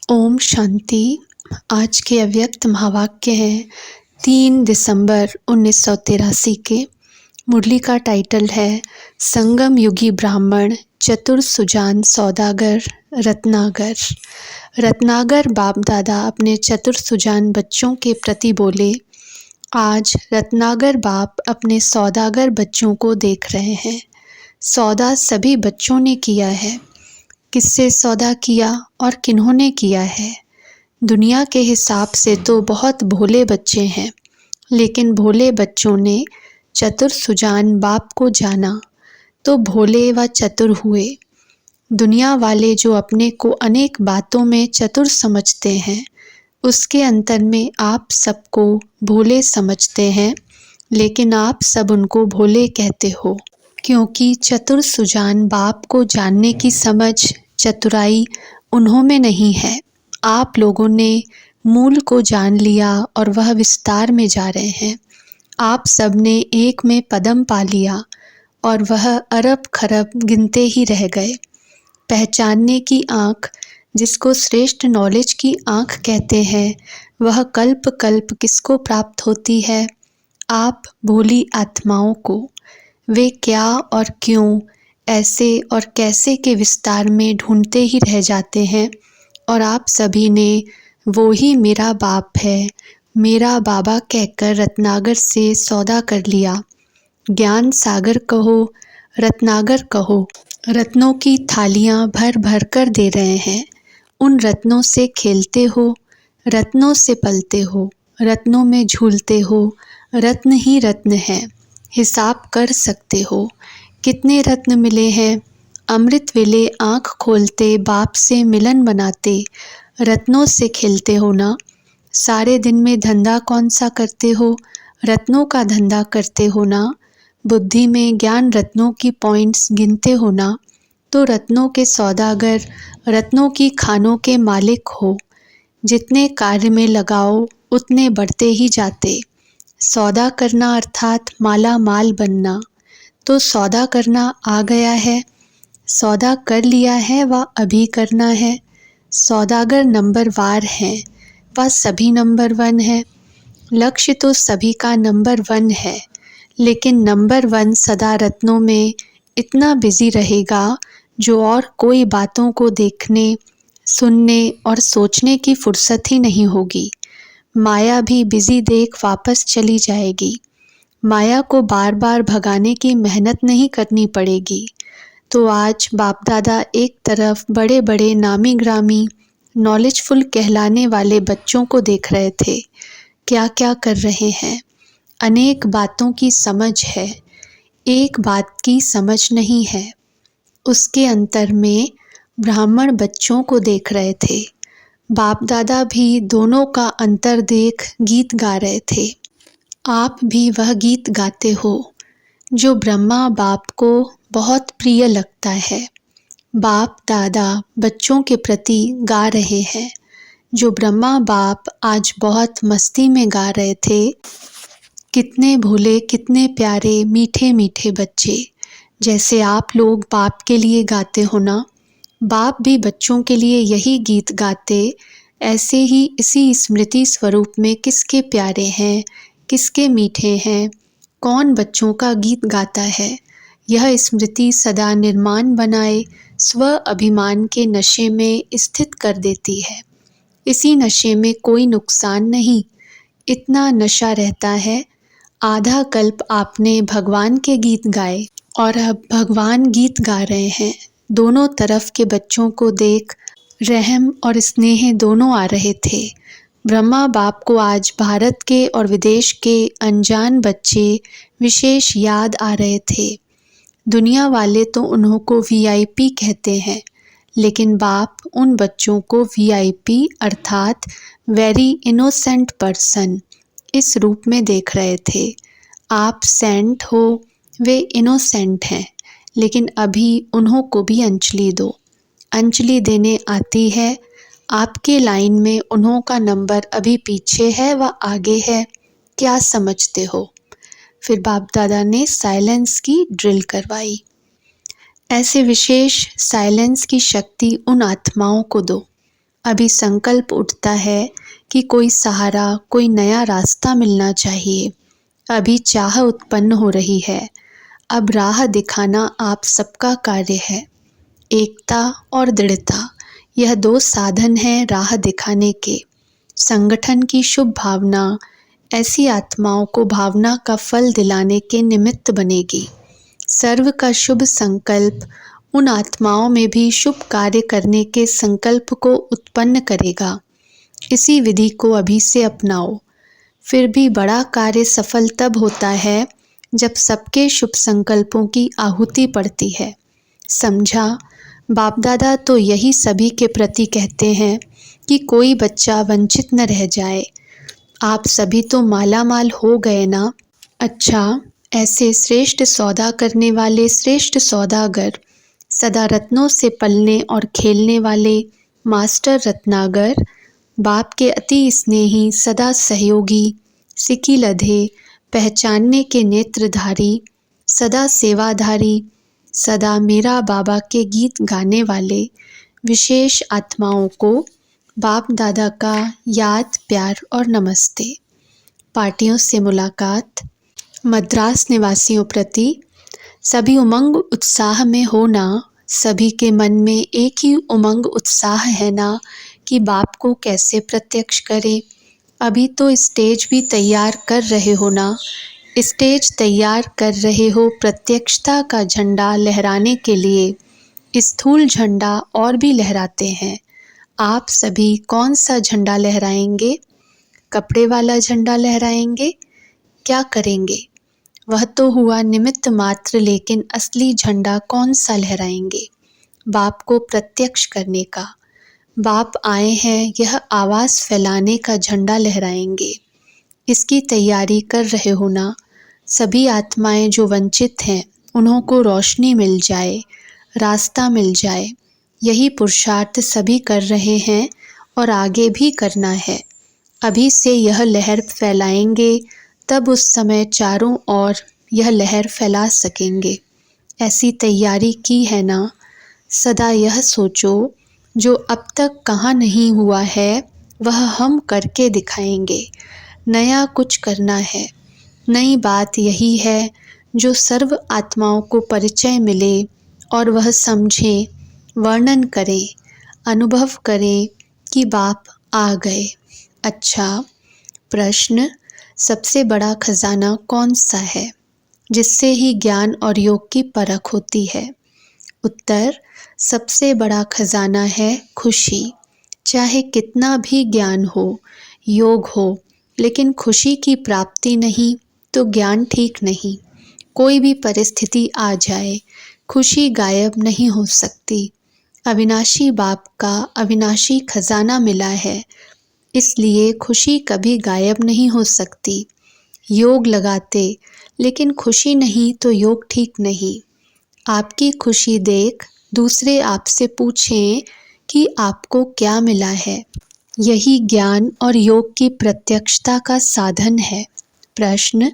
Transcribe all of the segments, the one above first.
ओम शांति। आज के अव्यक्त महावाक्य हैं 3 दिसंबर 1983 के। मुरली का टाइटल है संगम युगी ब्राह्मण चतुर सुजान सौदागर रत्नागर। रत्नागर बाप दादा अपने चतुर सुजान बच्चों के प्रति बोले, आज रत्नागर बाप अपने सौदागर बच्चों को देख रहे हैं। सौदा सभी बच्चों ने किया है। किससे सौदा किया और किन्होंने किया है? दुनिया के हिसाब से तो बहुत भोले बच्चे हैं, लेकिन भोले बच्चों ने चतुर सुजान बाप को जाना तो भोले व चतुर हुए। दुनिया वाले जो अपने को अनेक बातों में चतुर समझते हैं, उसके अंतर में आप सबको भोले समझते हैं, लेकिन आप सब उनको भोले कहते हो, क्योंकि चतुर सुजान बाप को जानने की समझ चतुराई उन्हों में नहीं है। आप लोगों ने मूल को जान लिया और वह विस्तार में जा रहे हैं। आप सब ने एक में पदम पा लिया और वह अरब खरब गिनते ही रह गए। पहचानने की आँख, जिसको श्रेष्ठ नॉलेज की आँख कहते हैं, वह कल्प कल्प किसको प्राप्त होती है? आप भोली आत्माओं को। वे क्या और क्यों, ऐसे और कैसे के विस्तार में ढूंढते ही रह जाते हैं, और आप सभी ने वो ही मेरा बाप है, मेरा बाबा कहकर रत्नागर से सौदा कर लिया। ज्ञान सागर कहो, रत्नागर कहो। रत्नों की थालियाँ भर भर कर दे रहे हैं। उन रत्नों से खेलते हो, रत्नों से पलते हो, रत्नों में झूलते हो। रत्न ही रत्न है, हिसाब कर सकते हो। कितने रत्न मिले हैं? अमृत वेले आँख खोलते बाप से मिलन बनाते रत्नों से खेलते हो ना। सारे दिन में धंधा कौन सा करते हो? रत्नों का धंधा करते हो ना। बुद्धि में ज्ञान रत्नों की पॉइंट्स गिनते हो ना। तो रत्नों के सौदागर, रत्नों की खानों के मालिक हो। जितने कार्य में लगाओ उतने बढ़ते ही जाते। सौदा करना अर्थात माला माल बनना। तो सौदा करना आ गया है, सौदा कर लिया है व अभी करना है। सौदागर नंबर वार हैं, वह सभी नंबर 1 है। लक्ष्य तो सभी का नंबर 1 है, लेकिन नंबर 1 सदा रत्नों में इतना बिजी रहेगा जो और कोई बातों को देखने, सुनने और सोचने की फुर्सत ही नहीं होगी। माया भी बिजी देख वापस चली जाएगी। माया को बार बार भगाने की मेहनत नहीं करनी पड़ेगी। तो आज बाप दादा एक तरफ बड़े बड़े नामी ग्रामी नॉलेजफुल कहलाने वाले बच्चों को देख रहे थे, क्या क्या कर रहे हैं। अनेक बातों की समझ है, एक बात की समझ नहीं है। उसके अंतर में ब्राह्मण बच्चों को देख रहे थे। बाप दादा भी दोनों का अंतर देख गीत गा रहे थे। आप भी वह गीत गाते हो जो ब्रह्मा बाप को बहुत प्रिय लगता है। बाप दादा बच्चों के प्रति गा रहे हैं, जो ब्रह्मा बाप आज बहुत मस्ती में गा रहे थे। कितने भोले, कितने प्यारे, मीठे मीठे बच्चे। जैसे आप लोग बाप के लिए गाते हो ना, बाप भी बच्चों के लिए यही गीत गाते। ऐसे ही इसी स्मृति स्वरूप में किसके प्यारे हैं, किसके मीठे हैं, कौन बच्चों का गीत गाता है। यह स्मृति सदा निर्माण बनाए स्व अभिमान के नशे में स्थित कर देती है। इसी नशे में कोई नुकसान नहीं, इतना नशा रहता है। आधा कल्प आपने भगवान के गीत गाए और अब भगवान गीत गा रहे हैं। दोनों तरफ के बच्चों को देख रहम और स्नेह दोनों आ रहे थे। ब्रह्मा बाप को आज भारत के और विदेश के अनजान बच्चे विशेष याद आ रहे थे। दुनिया वाले तो उन्हों को वीआईपी कहते हैं, लेकिन बाप उन बच्चों को वीआईपी अर्थात वेरी इनोसेंट पर्सन इस रूप में देख रहे थे। आप सेंट हो, वे इनोसेंट हैं, लेकिन अभी उन्हों को भी अंजलि दो। अंजलि देने आती है। आपके लाइन में उन्हों का नंबर अभी पीछे है व आगे है, क्या समझते हो? फिर बाप दादा ने साइलेंस की ड्रिल करवाई। ऐसे विशेष साइलेंस की शक्ति उन आत्माओं को दो। अभी संकल्प उठता है कि कोई सहारा, कोई नया रास्ता मिलना चाहिए। अभी चाह उत्पन्न हो रही है। अब राह दिखाना आप सबका कार्य है। एकता और दृढ़ता, यह दो साधन हैं राह दिखाने के। संगठन की शुभ भावना ऐसी आत्माओं को भावना का फल दिलाने के निमित्त बनेगी। सर्व का शुभ संकल्प उन आत्माओं में भी शुभ कार्य करने के संकल्प को उत्पन्न करेगा। इसी विधि को अभी से अपनाओ। फिर भी बड़ा कार्य सफल तब होता है जब सबके शुभ संकल्पों की आहुति पड़ती है। समझा? बाप दादा तो यही सभी के प्रति कहते हैं कि कोई बच्चा वंचित न रह जाए। आप सभी तो माला माल हो गए ना। अच्छा, ऐसे श्रेष्ठ सौदा करने वाले श्रेष्ठ सौदागर, सदा रत्नों से पलने और खेलने वाले मास्टर रत्नागर, बाप के अति स्नेही सदा सहयोगी, सिकी लधे पहचानने के नेत्रधारी, सदा सेवाधारी, सदा मेरा बाबा के गीत गाने वाले विशेष आत्माओं को बाप दादा का याद, प्यार और नमस्ते। पार्टियों से मुलाकात। मद्रास निवासियों प्रति सभी उमंग उत्साह में हो ना। सभी के मन में एक ही उमंग उत्साह है ना कि बाप को कैसे प्रत्यक्ष करें। अभी तो स्टेज भी तैयार कर रहे हो ना। स्टेज तैयार कर रहे हो प्रत्यक्षता का झंडा लहराने के लिए। स्थूल झंडा और भी लहराते हैं। आप सभी कौन सा झंडा लहराएंगे? कपड़े वाला झंडा लहराएंगे? क्या करेंगे? वह तो हुआ निमित्त मात्र, लेकिन असली झंडा कौन सा लहराएंगे? बाप को प्रत्यक्ष करने का। बाप आए हैं यह आवाज़ फैलाने का झंडा लहराएंगे। इसकी तैयारी कर रहे हो ना। सभी आत्माएं जो वंचित हैं उन्हों को रोशनी मिल जाए, रास्ता मिल जाए। यही पुरुषार्थ सभी कर रहे हैं और आगे भी करना है। अभी से यह लहर फैलाएंगे, तब उस समय चारों ओर यह लहर फैला सकेंगे। ऐसी तैयारी की है ना। सदा यह सोचो, जो अब तक कहाँ नहीं हुआ है वह हम करके दिखाएंगे। नया कुछ करना है। नई बात यही है जो सर्व आत्माओं को परिचय मिले और वह समझें, वर्णन करें, अनुभव करें कि बाप आ गए। अच्छा, प्रश्न, सबसे बड़ा खजाना कौन सा है जिससे ही ज्ञान और योग की परख होती है? उत्तर, सबसे बड़ा खजाना है खुशी। चाहे कितना भी ज्ञान हो, योग हो, लेकिन खुशी की प्राप्ति नहीं तो ज्ञान ठीक नहीं। कोई भी परिस्थिति आ जाए, खुशी गायब नहीं हो सकती। अविनाशी बाप का अविनाशी खजाना मिला है, इसलिए खुशी कभी गायब नहीं हो सकती। योग लगाते लेकिन खुशी नहीं तो योग ठीक नहीं। आपकी खुशी देख दूसरे आपसे पूछें कि आपको क्या मिला है। यही ज्ञान और योग की प्रत्यक्षता का साधन है। प्रश्न,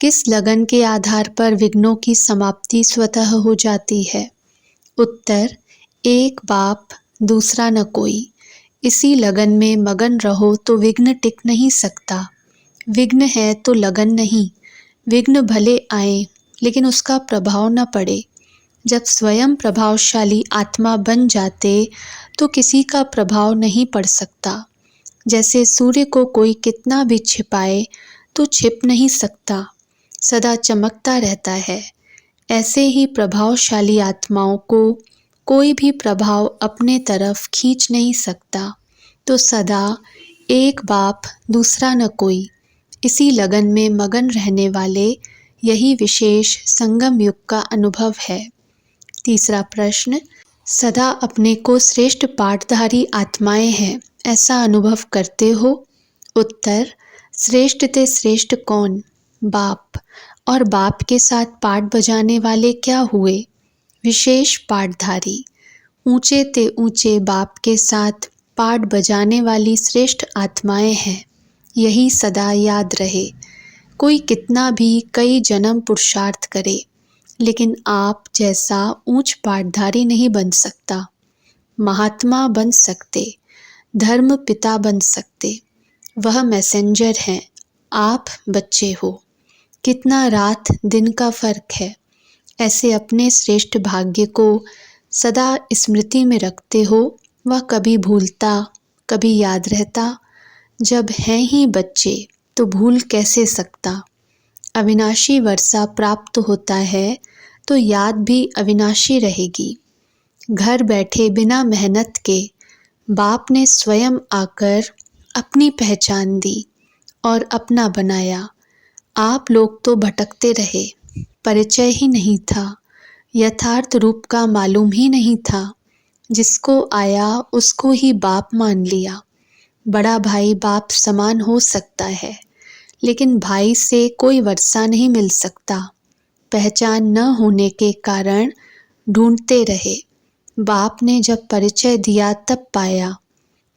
किस लगन के आधार पर विघ्नों की समाप्ति स्वतः हो जाती है? उत्तर, एक बाप दूसरा न कोई। इसी लगन में मगन रहो तो विघ्न टिक नहीं सकता। विघ्न है तो लगन नहीं। विघ्न भले आए लेकिन उसका प्रभाव न पड़े। जब स्वयं प्रभावशाली आत्मा बन जाते तो किसी का प्रभाव नहीं पड़ सकता। जैसे सूर्य को कोई कितना भी छिपाए तो छिप नहीं सकता, सदा चमकता रहता है। ऐसे ही प्रभावशाली आत्माओं को कोई भी प्रभाव अपने तरफ खींच नहीं सकता। तो सदा एक बाप दूसरा न कोई, इसी लगन में मगन रहने वाले यही विशेष संगम युग का अनुभव है। तीसरा प्रश्न, सदा अपने को श्रेष्ठ पाठधारी आत्माएं हैं ऐसा अनुभव करते हो? उत्तर, श्रेष्ठ ते श्रेष्ठ कौन? बाप। और बाप के साथ पाठ बजाने वाले क्या हुए? विशेष पाठधारी। ऊंचे ते ऊंचे बाप के साथ पाठ बजाने वाली श्रेष्ठ आत्माएं हैं। यही सदा याद रहे। कोई कितना भी कई जन्म पुरुषार्थ करे, लेकिन आप जैसा ऊंच पाठधारी नहीं बन सकता। महात्मा बन सकते, धर्म पिता बन सकते। वह मैसेंजर हैं, आप बच्चे हो। कितना रात दिन का फर्क है। ऐसे अपने श्रेष्ठ भाग्य को सदा स्मृति में रखते हो। वह कभी भूलता, कभी याद रहता। जब हैं ही बच्चे तो भूल कैसे सकता। अविनाशी वर्षा प्राप्त होता है तो याद भी अविनाशी रहेगी। घर बैठे बिना मेहनत के बाप ने स्वयं आकर अपनी पहचान दी और अपना बनाया। आप लोग तो भटकते रहे, परिचय ही नहीं था, यथार्थ रूप का मालूम ही नहीं था। जिसको आया उसको ही बाप मान लिया। बड़ा भाई बाप समान हो सकता है, लेकिन भाई से कोई वर्षा नहीं मिल सकता। पहचान न होने के कारण ढूंढते रहे। बाप ने जब परिचय दिया तब पाया।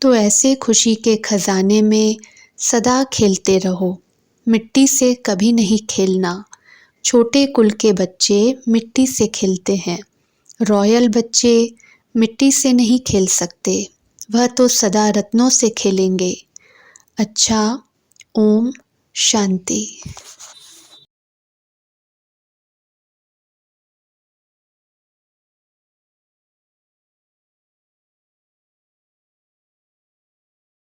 तो ऐसे खुशी के खजाने में सदा खेलते रहो। मिट्टी से कभी नहीं खेलना। छोटे कुल के बच्चे मिट्टी से खेलते हैं। रॉयल बच्चे मिट्टी से नहीं खेल सकते। वह तो सदा रत्नों से खेलेंगे। अच्छा, ओम शांति।